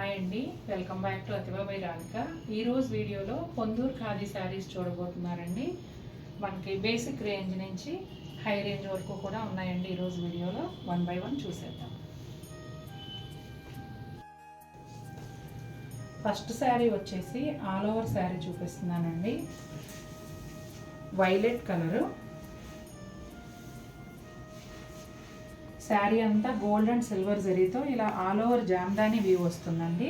Hi అండి, welcome back to Athiva by Radhika. ఈరోజు వీడియోలో పొందూరు ఖాదీ శారీస్ చూడబోతున్నారండి. మనకి బేసిక్ రేంజ్ నుంచి హై రేంజ్ వరకు కూడా ఉన్నాయండి. ఈరోజు వీడియోలో 1 by 1 చూసేద్దాం. ఫస్ట్ శారీ వచ్చేసి ఆల్ ఓవర్ శారీ చూపిస్తున్నానండి. వైలెట్ కలరు, శారీ అంతా గోల్డ్ అండ్ సిల్వర్ జరీతో ఇలా ఆల్ ఓవర్ జామ్దాని వ్యూ వస్తుందండి.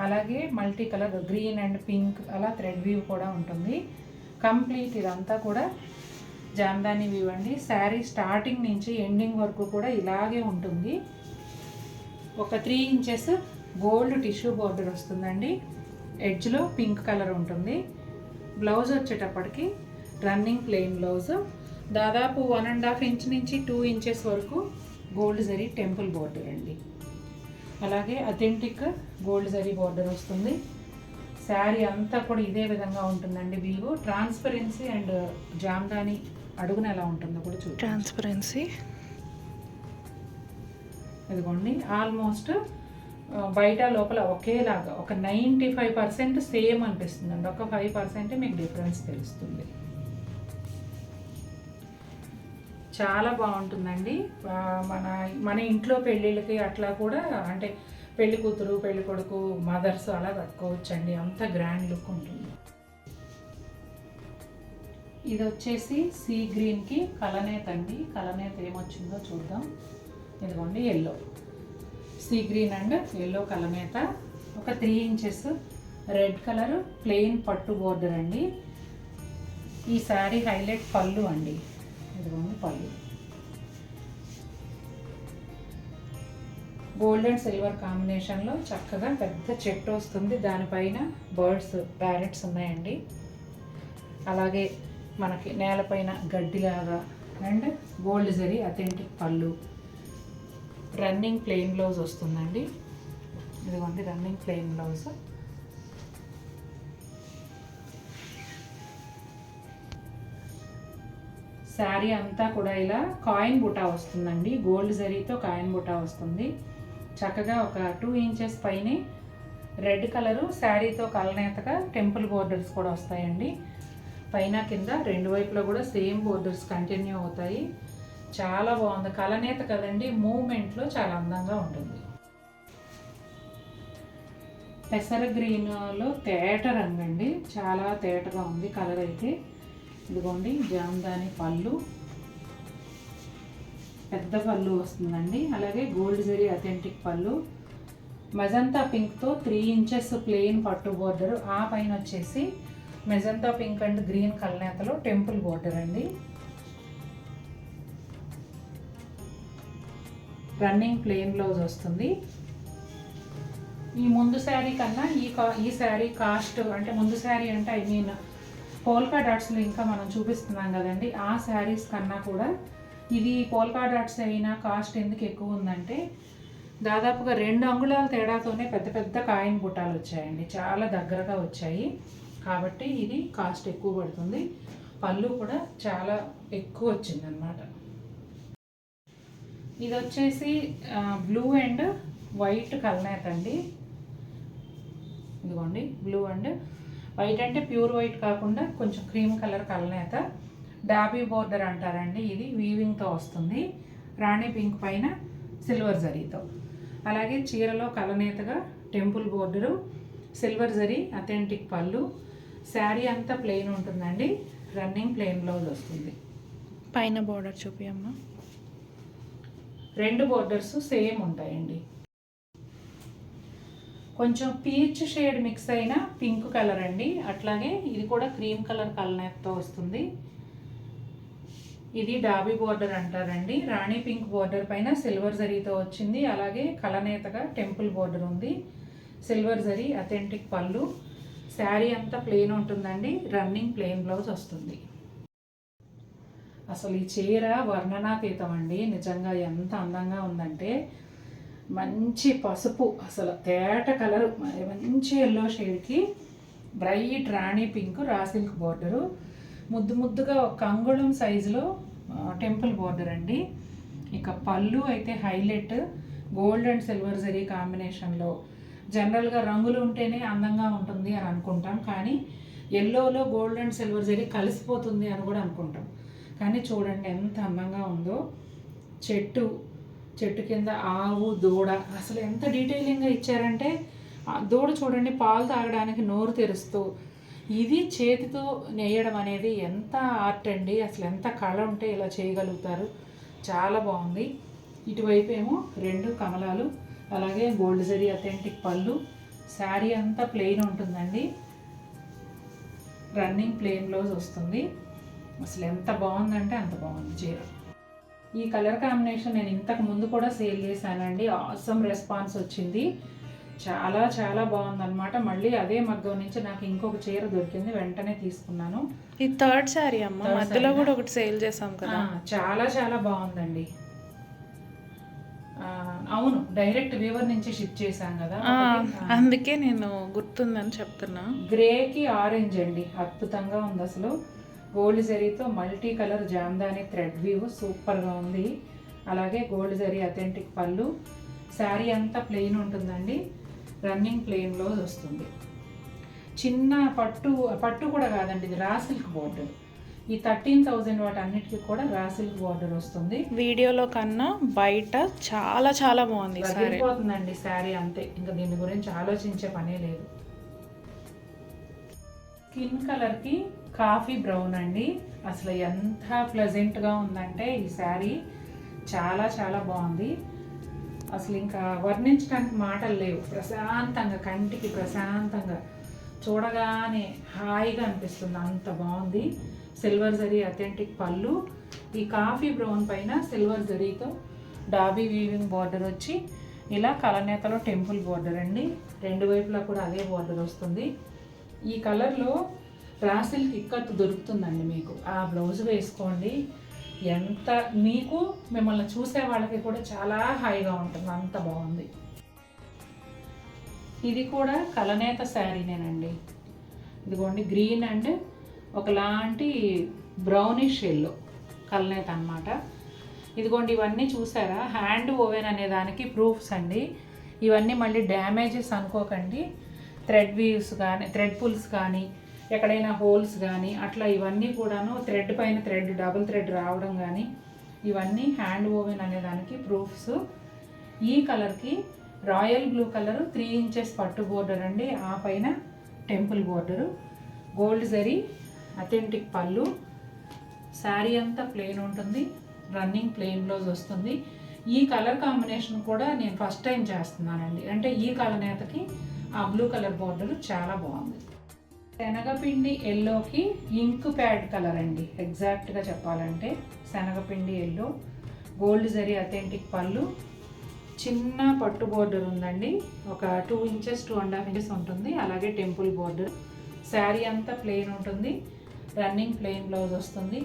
అలాగే multi colour green and pink అలా థ్రెడ్ వ్యూ కూడా ఉంటుంది. కంప్లీట్ ఇదంతా కూడా జామ్దాని వ్యూ అండి. శారీ స్టార్టింగ్ నుంచి ఎండింగ్ వరకు కూడా ఇలాగే ఉంటుంది. ఒక 3 inches గోల్డ్ టిష్యూ బోర్డర్ వస్తుందండి. ఎడ్జ్లో పింక్ కలర్ ఉంటుంది. బ్లౌజ్ వచ్చేటప్పటికి రన్నింగ్ ప్లెయిన్ బ్లౌజ్, దాదాపు 1.5 inch నుంచి 2 inches వరకు గోల్డ్ జరీ టెంపుల్ బోర్డర్ అండి. అలాగే అథెంటిక్ గోల్డ్ జరీ బోర్డర్ వస్తుంది. శారీ అంతా కూడా ఇదే విధంగా ఉంటుందండి. వ్యూ ట్రాన్స్పరెన్సీ అండ్ జామ్దాని అడుగున ఎలా ఉంటుందో కూడా చూడండి. ట్రాన్స్పరెన్సీ ఇదిగోండి, ఆల్మోస్ట్ బయట లోపల ఒకేలాగా ఒక 95% సేమ్ అనిపిస్తుందండి. ఒక 5% మీకు డిఫరెన్స్ తెలుస్తుంది. చాలా బాగుంటుందండి. మన ఇంట్లో పెళ్ళిళ్ళకి అట్లా కూడా, అంటే పెళ్లి కూతురు పెళ్లి కొడుకు మదర్స్ అలా కట్టుకోవచ్చండి. అంత గ్రాండ్ లుక్ ఉంటుంది. ఇది వచ్చేసి సీ గ్రీన్కి కలనేత అండి. కలనేత ఏమొచ్చిందో చూద్దాం. ఇదిగోండి, yellow sea green and yellow కలనేత. ఒక 3 inches రెడ్ కలర్ ప్లెయిన్ పట్టు బోర్డర్ అండి. ఈ శారీ హైలైట్ పళ్ళు అండి. ఇదిగోండి పళ్ళు, గోల్డ్ అండ్ సిల్వర్ కాంబినేషన్లో చక్కగా పెద్ద చెట్టు వస్తుంది. దానిపైన బర్డ్స్ ప్యారెట్స్ ఉన్నాయండి. అలాగే మనకి నేలపైన గడ్డిలాగా అండ్ గోల్డ్ జరీ అథెంటిక్ పళ్ళు. రన్నింగ్ ప్లెయిన్ బ్లౌజ్ వస్తుందండి. ఇదిగోండి రన్నింగ్ ప్లెయిన్ బ్లౌజ్. శారీ అంతా కూడా ఇలా కాయిన్ బుటా వస్తుందండి. గోల్డ్ జరీతో కాయిన్ బుటా వస్తుంది. చక్కగా ఒక 2 inches పైనే రెడ్ కలరు శారీతో కలనేతగా టెంపుల్ బోర్డర్స్ కూడా వస్తాయండి. పైన కింద 2 వైపులో కూడా సేమ్ బోర్డర్స్ కంటిన్యూ అవుతాయి. చాలా బాగుంది. కలనేత కదండి, మూమెంట్లో చాలా అందంగా ఉంటుంది. పెసర గ్రీన్లో తేట రంగు అండి. చాలా తేటగా ఉంది కలర్ అయితే. ఇదిగోండి జామ్దాని పళ్ళు, పెద్ద పళ్ళు వస్తుందండి. అలాగే గోల్డ్ జరీ అథెంటిక్ పళ్ళు. మెజంతా పింక్తో 3 inches ప్లెయిన్ పట్టు బోర్డరు. ఆ పైన వచ్చేసి మెజంతా పింక్ అండ్ గ్రీన్ కలనేతలో టెంపుల్ బోర్డర్ అండి. రన్నింగ్ ప్లెయిన్ బ్లౌజ్ వస్తుంది. ఈ ముందు శారీ కన్నా ఈ శారీ కాస్ట్, అంటే ముందు శారీ అంటే ఐ మీన్ పోల్కా డాట్స్లో ఇంకా మనం చూపిస్తున్నాం కదండి, ఆ శారీస్ కన్నా కూడా ఇది పోల్కా డాట్స్ అయినా కాస్ట్ ఎందుకు ఎక్కువ ఉందంటే, దాదాపుగా 2 అంగుళాల తేడాతోనే పెద్ద పెద్ద కాయిన్ బుట్టాలు వచ్చాయండి. చాలా దగ్గరగా వచ్చాయి కాబట్టి ఇది కాస్ట్ ఎక్కువ పడుతుంది. పళ్ళు కూడా చాలా ఎక్కువ వచ్చిందనమాట. ఇది వచ్చేసి బ్లూ అండ్ వైట్ కలనేత అండి. ఇదిగోండి బ్లూ అండ్ వైట్, అంటే ప్యూర్ వైట్ కాకుండా కొంచెం క్రీమ్ కలర్ కలనేత. డాబీ బోర్డర్ అంటారండి. ఇది వీవింగ్తో వస్తుంది. రాణి పింక్ పైన సిల్వర్ జరీతో. అలాగే చీరలో కలనేతగా temple border, silver zari authentic పళ్ళు. శారీ అంతా ప్లెయిన్ ఉంటుందండి. రన్నింగ్ ప్లెయిన్ బ్లౌజ్ వస్తుంది. పైన బోర్డర్ చూపియమ్మా. 2 బోర్డర్స్ సేమ్ ఉంటాయండి. కొంచెం పీచ్ షేడ్ మిక్స్ అయిన పింక్ కలర్ అండి. అట్లాగే ఇది కూడా క్రీమ్ కలర్ కలనేతతో వస్తుంది. ఇది డాబీ బోర్డర్ అంటారండి. రాణి పింక్ బోర్డర్ పైన సిల్వర్ జరీతో వచ్చింది. అలాగే కలనేతగా టెంపుల్ బోర్డర్ ఉంది. సిల్వర్ జరీ అథెంటిక్ పళ్ళు. శారీ అంతా ప్లెయిన్ ఉంటుందండి. రన్నింగ్ ప్లెయిన్ బ్లౌజ్ వస్తుంది. అసలు ఈ చీర వర్ణనాతీతం అండి. నిజంగా ఎంత అందంగా ఉందంటే, మంచి పసుపు, అసలు తేట కలరు, మంచి ఎల్లో షేడ్కి బ్రైట్ రాణి పింక్ రా సిల్క్ బోర్డరు. ముద్దు ముద్దుగా ఒక అంగుళం సైజులో టెంపుల్ బోర్డర్ అండి. ఇక పళ్ళు అయితే highlight gold and silver zari కాంబినేషన్లో జనరల్గా రంగులు ఉంటేనే అందంగా ఉంటుంది అని అనుకుంటాం, కానీ ఎల్లోలో గోల్డ్ అండ్ సిల్వర్ జరీ కలిసిపోతుంది అని కూడా అనుకుంటాం. కానీ చూడండి ఎంత అందంగా ఉందో. చెట్టు కింద ఆవు, దూడ, అసలు ఎంత డీటెయిలింగ్గా ఇచ్చారంటే దూడ చూడండి పాలు తాగడానికి నోరు తెరుస్తూ, ఇది చేతితో నేయడం అనేది ఎంత ఆర్ట్ అండి, అసలు ఎంత కళ ఉంటే ఇలా చేయగలుగుతారు. చాలా బాగుంది. ఇటువైపు ఏమో 2 కమలాలు, అలాగే గోల్డ్ జరీ అథెంటిక్ పళ్ళు. శారీ అంతా ప్లెయిన్ ఉంటుందండి, రన్నింగ్ ప్లెయిన్ బ్లౌజ్ వస్తుంది. అసలు ఎంత బాగుందంటే అంత బాగుంది చీర. ఈ కలర్ కాంబినేషన్ నేను ఇంతకు ముందు కూడా సేల్ చేశానండి, ఆసమ్ రెస్పాన్స్ వచ్చింది. చాలా చాలా బాగుందన్నమాట. మళ్ళీ అదే మగ్గం నుంచి నాకు ఇంకొక చీర దొరికింది, వెంటనే తీసుకున్నాను. ఈ థర్డ్ శారీ అమ్మ, మధ్యలో కూడా ఒకటి సేల్ చేసాం కదా. చాలా చాలా బాగుందండి. అవును, డైరెక్ట్ వీవర్ నుంచి షిప్ చేశాం కదా, అందుకే నేను గుర్తుందని చెప్తున్నా. గ్రేకి ఆరెంజ్ అండి, అద్భుతంగా ఉంది అసలు. గోల్డ్ జరీతో multi colour jamdani thread weave సూపర్గా ఉంది. అలాగే గోల్డ్ జరీ అథెంటిక్ పళ్ళు. శారీ అంతా ప్లెయిన్ ఉంటుందండి, రన్నింగ్ ప్లెయిన్ బ్లౌజ్ వస్తుంది. చిన్న పట్టు కూడా కాదండి, ఇది రా సిల్క్ బోర్డర్. ఈ 13,000 వాటి అన్నిటికీ కూడా రా సిల్క్ బోర్డర్ వస్తుంది. వీడియోలో కన్నా బయట చాలా చాలా బాగుంది. సరిపోతుందండి శారీ, అంతే, ఇంకా దీని గురించి ఆలోచించే పనే లేదు. స్కిన్ కలర్కి కాఫీ బ్రౌన్ అండి, అసలు ఎంత ప్లెజెంట్గా ఉందంటే ఈ శారీ, చాలా చాలా బాగుంది. అసలు ఇంకా వర్ణించడానికి మాటలు లేవు. ప్రశాంతంగా, కంటికి ప్రశాంతంగా, చూడగానే హాయిగా అనిపిస్తుంది, అంత బాగుంది. సిల్వర్ జరీ అథెంటిక్ పళ్ళు. ఈ కాఫీ బ్రౌన్ పైన సిల్వర్ జరీతో డాబీ వీవింగ్ బార్డర్ వచ్చి ఇలా కలనేతలో టెంపుల్ బార్డర్ అండి, 2 వైపులా కూడా అదే బార్డర్ వస్తుంది. ఈ కలర్లో రా సిల్క్ ఇక్కత్తు దొరుకుతుందండి మీకు, ఆ బ్లౌజ్ వేసుకోండి. ఎంత మీకు మిమ్మల్ని చూసే వాళ్ళకి కూడా చాలా హాయిగా ఉంటుంది, అంత బాగుంది. ఇది కూడా కలనేత శారీనేనండి. ఇదిగోండి గ్రీన్ అండ్ ఒకలాంటి బ్రౌనిష్ ఎల్లో కలనేత అన్నమాట. ఇదిగోండి ఇవన్నీ చూసారా, హ్యాండ్ ఓవెన్ అనే దానికి ప్రూఫ్స్ అండి. ఇవన్నీ మళ్ళీ డ్యామేజెస్ అనుకోకండి. థ్రెడ్ వీవ్స్ కానీ, థ్రెడ్ పుల్స్ కానీ, ఎక్కడైనా హోల్స్ కానీ అట్లా ఇవన్నీ కూడాను థ్రెడ్ పైన థ్రెడ్, డబుల్ థ్రెడ్ రావడం కానీ, ఇవన్నీ హ్యాండ్ ఓవెన్ అనే దానికి ప్రూఫ్స్. ఈ కలర్కి రాయల్ బ్లూ కలర్ 3 ఇంచెస్ పట్టు బోర్డర్ అండి, ఆ పైన temple border, gold zari authentic పళ్ళు. శారీ అంతా ప్లెయిన్ ఉంటుంది, రన్నింగ్ ప్లెయిన్ బ్లౌజ్ వస్తుంది. ఈ కలర్ కాంబినేషన్ కూడా నేను ఫస్ట్ టైం చేస్తున్నానండి, అంటే ఈ కలనేతకి ఆ బ్లూ కలర్ బోర్డర్ చాలా బాగుంది. శనగపిండి ఎల్లోకి ఇంక్ ప్యాడ్ కలర్ అండి, ఎగ్జాక్ట్గా చెప్పాలంటే శనగపిండి ఎల్లో, గోల్డ్ జరీ అథెంటిక్ పళ్ళు, చిన్న పట్టు బోర్డర్ ఉందండి, ఒక 2 ఇంచెస్ 2.5 ఇంచెస్ ఉంటుంది. అలాగే టెంపుల్ బోర్డర్. శారీ అంతా ప్లెయిన్ ఉంటుంది, రన్నింగ్ ప్లెయిన్ బ్లౌజ్ వస్తుంది.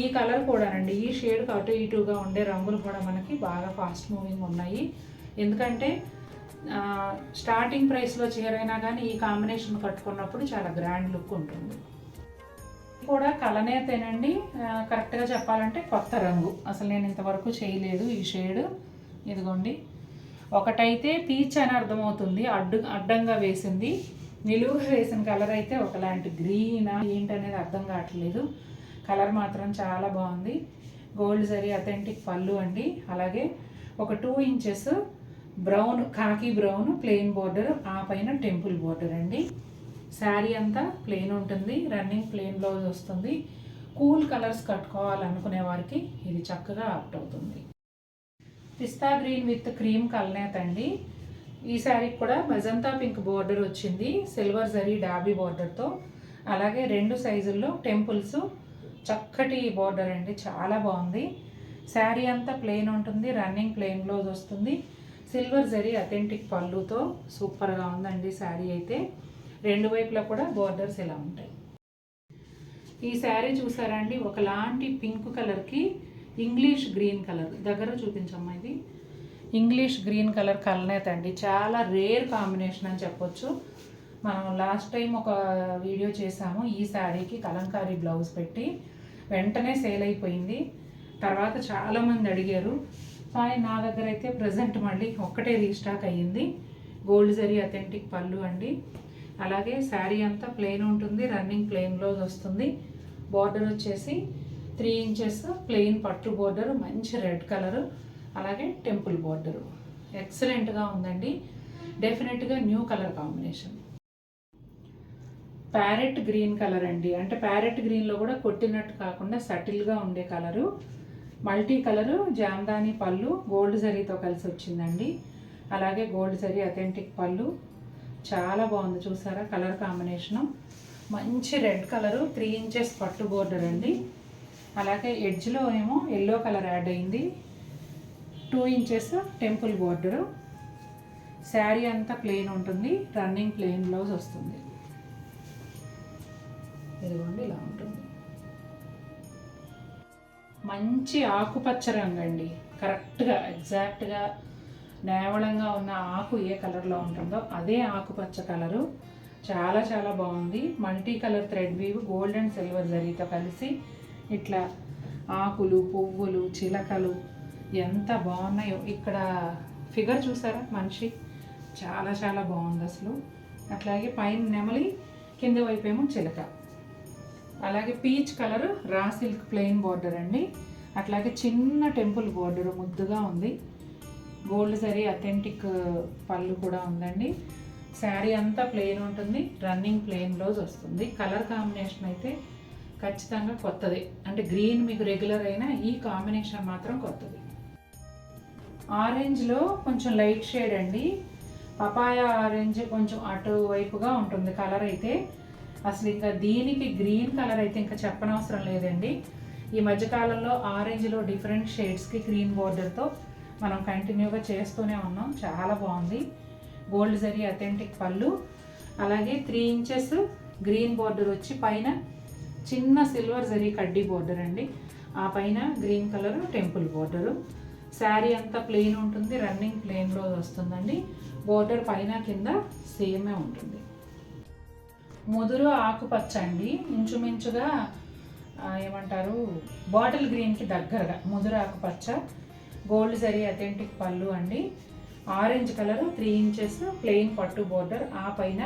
ఈ కలర్ కూడానండి, ఈ షేడ్కి అటు ఇటుగా ఉండే రంగులు కూడా మనకి బాగా ఫాస్ట్ మూవింగ్ ఉన్నాయి. ఎందుకంటే స్టార్టింగ్ ప్రైస్లో చీరైనా కానీ ఈ కాంబినేషన్ కట్టుకున్నప్పుడు చాలా గ్రాండ్ లుక్ ఉంటుంది. కూడా కలనేతేనండి, కరెక్ట్గా చెప్పాలంటే కొత్త రంగు, అసలు నేను ఇంతవరకు చేయలేదు ఈ షేడ్. ఇదిగోండి, ఒకటైతే పీచ్ అని అర్థమవుతుంది, అడ్డంగా వేసింది. నిలువుగా వేసిన కలర్ అయితే ఒకలాంటి గ్రీనా ఏంటనేది అర్థం కావట్లేదు. కలర్ మాత్రం చాలా బాగుంది. గోల్డ్ జరీ అథెంటిక్ పళ్ళు అండి. అలాగే ఒక 2 ఇంచెస్ బ్రౌన్, కాకి బ్రౌన్ ప్లెయిన్ బోర్డర్, ఆ పైన టెంపుల్ బోర్డర్ అండి. శారీ అంతా ప్లెయిన్ ఉంటుంది, రన్నింగ్ ప్లెయిన్ బ్లౌజ్ వస్తుంది. కూల్ కలర్స్ కట్టుకోవాలనుకునే వారికి ఇది చక్కగా ఆప్ట్ అవుతుంది. పిస్తా గ్రీన్ విత్ క్రీమ్ కలనేత అండి. ఈ శారీకి కూడా మజంతా పింక్ బోర్డర్ వచ్చింది, సిల్వర్ జరీ డాబీ బోర్డర్తో. అలాగే 2 సైజుల్లో టెంపుల్స్, చక్కటి బోర్డర్ అండి, చాలా బాగుంది. శారీ అంతా ప్లెయిన్ ఉంటుంది, రన్నింగ్ ప్లెయిన్ బ్లౌజ్ వస్తుంది. సిల్వర్ జరీ అథెంటిక్ పళ్ళుతో సూపర్గా ఉందండి శారీ అయితే. 2 వైపులా కూడా బోర్డర్స్ ఇలా ఉంటాయి. ఈ శారీ చూసారా అండి, ఒకలాంటి పింక్ కలర్కి ఇంగ్లీష్ గ్రీన్ కలర్, దగ్గర చూపించమ్మా, ఇది ఇంగ్లీష్ గ్రీన్ కలర్ కలనేత అండి. చాలా రేర్ కాంబినేషన్ అని చెప్పొచ్చు. మనం లాస్ట్ టైం ఒక వీడియో చేసాము ఈ శారీకి కలంకారీ బ్లౌజ్ పెట్టి, వెంటనే సేల్ అయిపోయింది. తర్వాత చాలామంది అడిగారు, కానీ నా దగ్గర అయితే ప్రజెంట్ మళ్ళీ ఒక్కటే రీస్టాక్ అయ్యింది. గోల్డ్ జరీ అథెంటిక్ పళ్ళు అండి. అలాగే శారీ అంతా ప్లెయిన్ ఉంటుంది, రన్నింగ్ ప్లెయిన్ బ్లౌజ్ వస్తుంది. బార్డర్ వచ్చేసి 3 ఇంచెస్ ప్లెయిన్ పట్టు బార్డరు, మంచి రెడ్ కలరు, అలాగే టెంపుల్ బార్డరు. ఎక్సలెంట్గా ఉందండి. డెఫినెట్గా new colour combination. Parrot green colour అండి. అంటే ప్యారెట్ గ్రీన్లో కూడా కొట్టినట్టు కాకుండా సటిల్గా ఉండే కలరు. మల్టీ కలరు జామ్దాని పళ్ళు గోల్డ్ జరీతో కలిసి వచ్చిందండి. అలాగే గోల్డ్ జరీ అథెంటిక్ పళ్ళు చాలా బాగుంది. చూసారా కలర్ కాంబినేషను. మంచి రెడ్ కలరు, 3 ఇంచెస్ పట్టు బోర్డర్ అండి. అలాగే ఎడ్జ్లో ఏమో ఎల్లో కలర్ యాడ్ అయింది, 2 ఇంచెస్ టెంపుల్ బోర్డరు. శారీ అంతా ప్లెయిన్ ఉంటుంది, రన్నింగ్ ప్లెయిన్ బ్లౌజ్ వస్తుంది. ఇదిగోండి ఇలా ఉంటుంది. మంచి ఆకుపచ్చ రంగు అండి. కరెక్ట్గా ఎగ్జాక్ట్గా నేవళంగా ఉన్న ఆకు ఏ కలర్లో ఉంటుందో అదే ఆకుపచ్చ కలరు. చాలా చాలా బాగుంది. Multi colour thread weave gold and silver జరీతో కలిసి ఇట్లా ఆకులు, పువ్వులు, చిలకలు ఎంత బాగున్నాయో. ఇక్కడ ఫిగర్ చూసారా మనిషి, చాలా చాలా బాగుంది అసలు. అట్లాగే పైన నెమలి, కింద వైపు ఏమో చిలక. అలాగే peach colour raw silk plain border అండి. అట్లాగే చిన్న టెంపుల్ బార్డర్ ముద్దుగా ఉంది. గోల్డ్ జరీ అథెంటిక్ పళ్ళు కూడా ఉందండి. శారీ అంతా ప్లెయిన్ ఉంటుంది, రన్నింగ్ ప్లెయిన్ బ్లౌజ్ వస్తుంది. కలర్ కాంబినేషన్ అయితే ఖచ్చితంగా కొత్తది. అంటే గ్రీన్ మీకు రెగ్యులర్ అయినా ఈ కాంబినేషన్ మాత్రం కొత్తది. ఆరెంజ్లో కొంచెం లైట్ షేడ్ అండి. పపాయ ఆరెంజ్ కొంచెం అటువైపుగా ఉంటుంది కలర్ అయితే. అసలు ఇంకా దీనికి గ్రీన్ కలర్ అయితే ఇంకా చెప్పనవసరం లేదండి. ఈ మధ్యకాలంలో ఆరెంజ్లో డిఫరెంట్ షేడ్స్కి గ్రీన్ బోర్డర్తో మనం కంటిన్యూగా చేస్తూనే ఉన్నాం. చాలా బాగుంది. గోల్డ్ జరీ అథెంటిక్ పళ్ళు, అలాగే 3 ఇంచెస్ గ్రీన్ బోర్డర్ వచ్చి పైన చిన్న సిల్వర్ జరీ కడ్డీ బోర్డర్ అండి. ఆ పైన green colour temple border. Sari అంతా ప్లెయిన్ ఉంటుంది, రన్నింగ్ ప్లెయిన్ బ్లౌజ్ వస్తుందండి. బోర్డర్ పైన కింద సేమే ఉంటుంది. ముదురు ఆకుపచ్చ అండి. ఇంచుమించుగా ఏమంటారు బాటిల్ గ్రీన్కి దగ్గరగా ముదురు ఆకుపచ్చ. గోల్డ్ జరీ అథెంటిక్ పళ్ళు అండి. ఆరెంజ్ కలర్ 3 ఇంచెస్ ప్లెయిన్ పట్టు బోర్డర్, ఆ పైన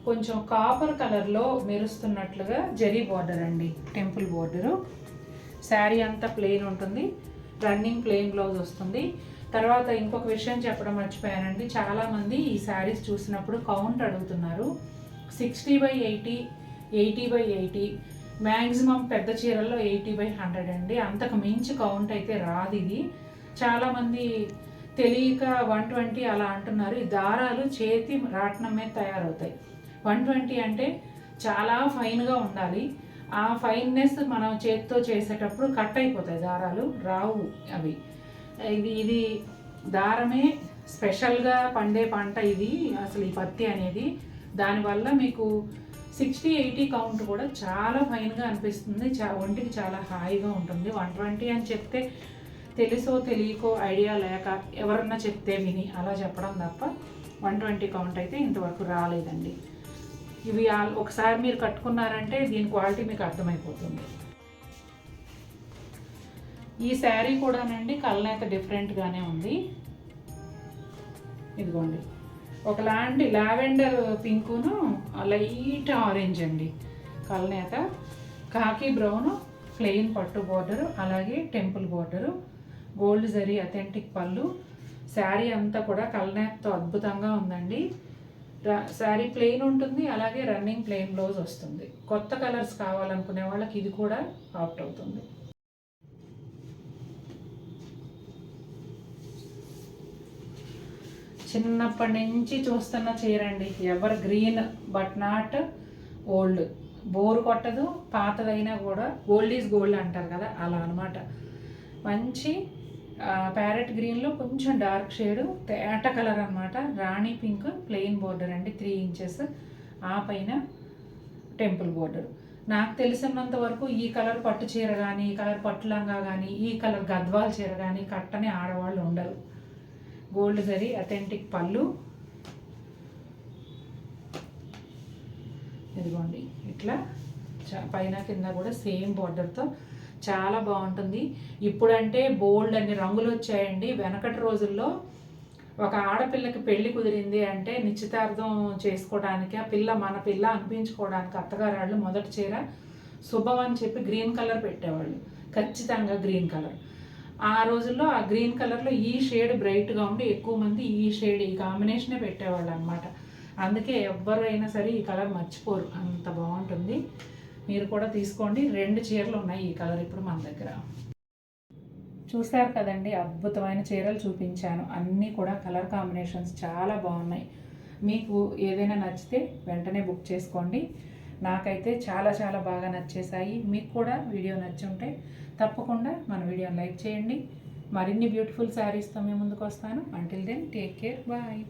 కొంచెం కాపర్ కలర్లో మెరుస్తున్నట్లుగా జరీ బోర్డర్ అండి, టెంపుల్ బోర్డరు. శారీ అంతా ప్లెయిన్ ఉంటుంది, రన్నింగ్ ప్లెయిన్ బ్లౌజ్ వస్తుంది. తర్వాత ఇంకొక విషయం చెప్పడం మర్చిపోయానండి. చాలామంది ఈ శారీస్ చూసినప్పుడు కౌంట్ అడుగుతున్నారు. 60/80, 80/80, మ్యాక్సిమం పెద్ద చీరల్లో 80/100 అండి. అంతకు మించి కౌంట్ అయితే రాదు ఇది. చాలామంది తెలియక 120 అలా అంటున్నారు. ఈ దారాలు చేతి రాట్నం మీద తయారవుతాయి. 120 అంటే చాలా ఫైన్గా ఉండాలి. ఆ ఫైన్నెస్ మనం చేతితో చేసేటప్పుడు కట్ అయిపోతాయి దారాలు, రావు అవి. ఇది దారమే స్పెషల్గా పండే పంట ఇది అసలు ఈ పత్తి అనేది. దానివల్ల మీకు 60-80 కౌంట్ కూడా చాలా ఫైన్గా అనిపిస్తుంది. ఒంటికి చాలా హాయిగా ఉంటుంది. 120 అని చెప్తే తెలుసో తెలియకో ఐడియా లేక ఎవరన్నా చెప్తే విని అలా చెప్పడం తప్ప 120 కౌంట్ అయితే ఇంతవరకు రాలేదండి. ఇవి ఒకసారి మీరు కట్టుకున్నారంటే దీని క్వాలిటీ మీకు అర్థమైపోతుంది. ఈ శారీ కూడానండి కలనేత డిఫరెంట్గానే ఉంది. ఇదిగోండి ఒకలాంటి లావెండర్ పింకును లైట్ ఆరెంజ్ అండి కలనేత. కాకి బ్రౌన్ ప్లెయిన్ పట్టు బోర్డరు, అలాగే temple border, gold zari authentic పళ్ళు. శారీ అంతా కూడా కలనేతతో అద్భుతంగా ఉందండి. శారీ ప్లెయిన్ ఉంటుంది, అలాగే రన్నింగ్ ప్లెయిన్ బ్లౌజ్ వస్తుంది. కొత్త కలర్స్ కావాలనుకునే వాళ్ళకి ఇది కూడా ఆప్ట్ అవుతుంది. చిన్నప్పటి నుంచి చూస్తున్న చీర అండి. Ever green but not old. Bore కొట్టదు, పాతదైనా కూడా గోల్డ్ ఈజ్ గోల్డ్ అంటారు కదా, అలా అనమాట. మంచి ప్యారెట్ గ్రీన్లో కొంచెం డార్క్ షేడు తేట కలర్ అనమాట. రాణి పింక్ ప్లెయిన్ బోర్డర్ అండి, 3 ఇంచెస్. ఆ పైన టెంపుల్ బోర్డర్. నాకు తెలిసినంత వరకు ఈ కలర్ పట్టు చీర కానీ, ఈ కలర్ పట్టు లంగా కానీ, ఈ కలర్ గద్వాల్ చీర కానీ కట్టని ఆడవాళ్ళు ఉండరు. గోల్డ్ జరీ అథెంటిక్ పళ్ళు. ఇదిగోండి ఇట్లా పైన కింద కూడా సేమ్ బార్డర్తో చాలా బాగుంటుంది. ఇప్పుడంటే బోల్డ్ అన్ని రంగులు వచ్చాయండి. వెనకటి రోజుల్లో ఒక ఆడపిల్లకి పెళ్లి కుదిరింది అంటే నిశ్చితార్థం చేసుకోవడానికి ఆ పిల్ల మన పిల్ల అనిపించుకోవడానికి అత్తగారాళ్ళు మొదటి చీర శుభం అని చెప్పి గ్రీన్ కలర్ పెట్టేవాళ్ళు, ఖచ్చితంగా గ్రీన్ కలర్. ఆ రోజుల్లో ఆ గ్రీన్ కలర్లో ఈ షేడ్ బ్రైట్గా ఉండి ఎక్కువ మంది ఈ షేడ్ ఈ కాంబినేషనే పెట్టేవాళ్ళు అనమాట. అందుకే ఎవరైనా సరే ఈ కలర్ మర్చిపోరు, అంత బాగుంటుంది. మీరు కూడా తీసుకోండి. 2 చీరలు ఉన్నాయి ఈ కలర్ ఇప్పుడు మన దగ్గర. చూశారు కదండి, అద్భుతమైన చీరలు చూపించాను. అన్నీ కూడా కలర్ కాంబినేషన్స్ చాలా బాగున్నాయి. మీకు ఏదైనా నచ్చితే వెంటనే బుక్ చేసుకోండి. నాకైతే చాలా చాలా బాగా నచ్చేసాయి. మీకు కూడా వీడియో నచ్చుంటే తప్పకుండా మన వీడియోని లైక్ చేయండి. మరిన్ని బ్యూటిఫుల్ శారీస్తో మేము ముందుకు వస్తాను. Until then take care, bye.